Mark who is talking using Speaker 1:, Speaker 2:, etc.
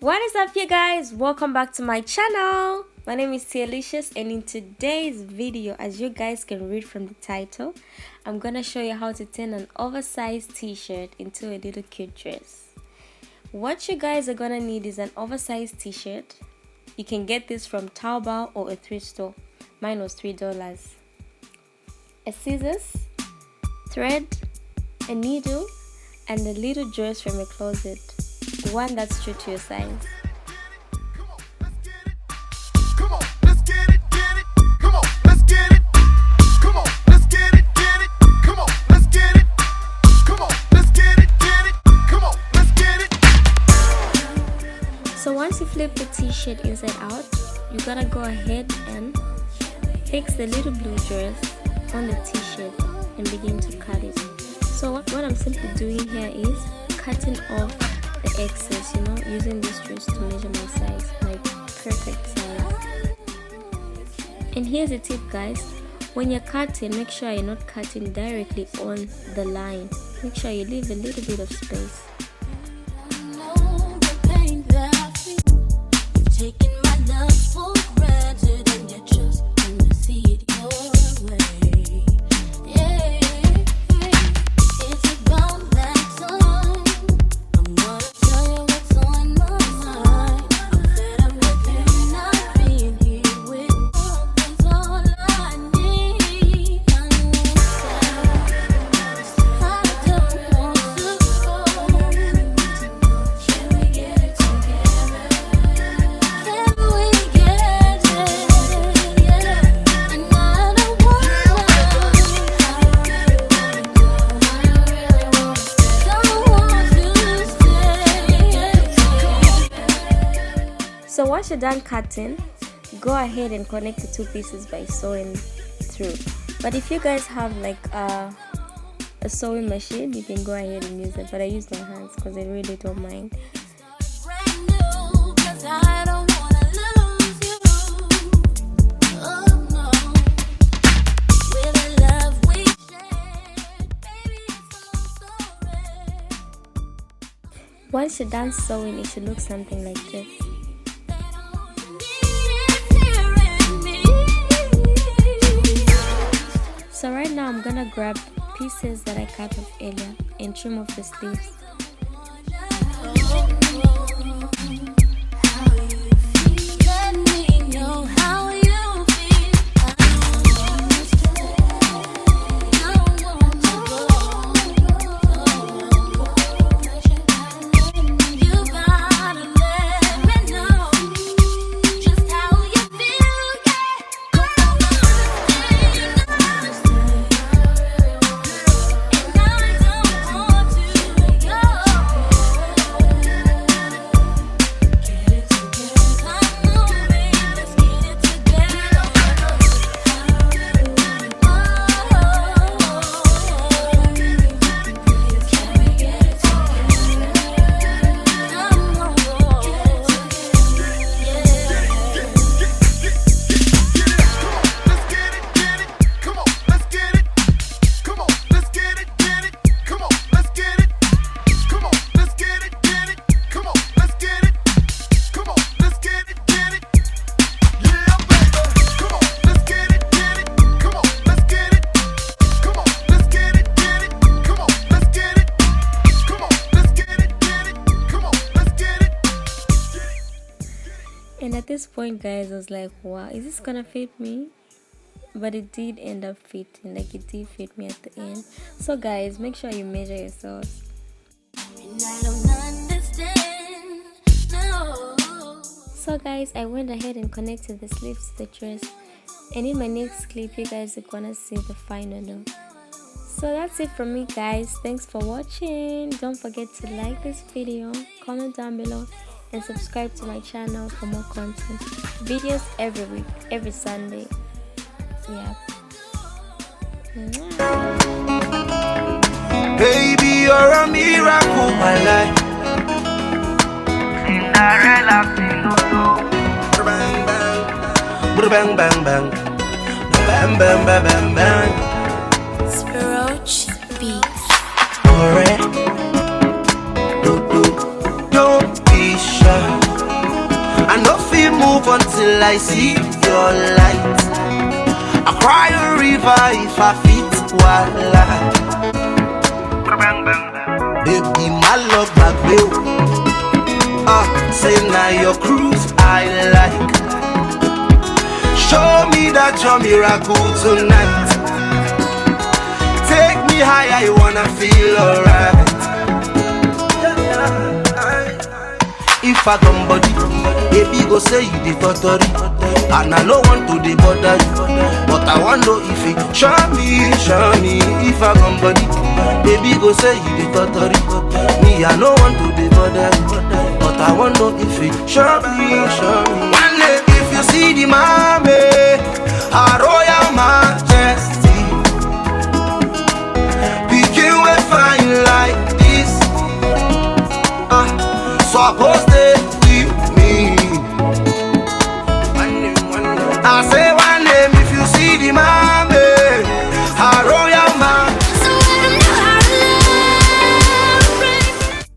Speaker 1: What is up, you guys? Welcome back to my channel. My name is Tiye, and in today's video, as you guys can read from the title, I'm gonna show you how to turn an oversized t-shirt into a little cute dress. What you guys are gonna need is an oversized t-shirt. You can get this from Taobao or a thrift store. Mine was $3. A scissors, thread, a needle, and a little dress from a closet. One that's true to your size. So once you flip the t-shirt inside out, you gotta go ahead and fix the little blue dress on the t-shirt and begin to cut it. So what I'm simply doing here is cutting off the excess, using this dress to measure my size, my perfect size. And here's a tip, guys. When you're cutting, make sure you're not cutting directly on the line. Make sure you leave a little bit of space. So once you're done cutting, go ahead and connect the two pieces by sewing through. But if you guys have like a sewing machine, you can go ahead and use it. But I use my hands because I really don't mind. Once you're done sewing, it should look something like this. So right now I'm gonna grab pieces that I cut off earlier and trim off the sleeves. And at this point, guys, I was like, wow, is this gonna fit me? But it did end up fitting, like it did fit me at the end. So guys, make sure you measure yourselves. So guys, I went ahead and connected the sleeves to the dress, and in my next clip you guys are gonna see the final look. So that's it from me, guys. Thanks for watching. Don't forget to like this video, comment down below, and subscribe to my channel for more content. Videos every week, every Sunday. Yeah.
Speaker 2: Baby, you're a miracle, my life. Cinderella, bang bang, bang bang bang, bang bang bang bang bang.
Speaker 3: Spiroch beats.
Speaker 2: Alright. Don't be shy. until I see your light. I cry a river if I fit wala. Baby, my love back bill. Say now your cruise I like. Show me that your miracle tonight. Take me higher, I wanna feel alright. If I come body, baby go say you the totally. And I don't want to the bother you, but I want to know if it show me. If I come body, baby go say you the totally. Me I don't want to the bother you, but I want to know if it show me. One day if you see the mommy,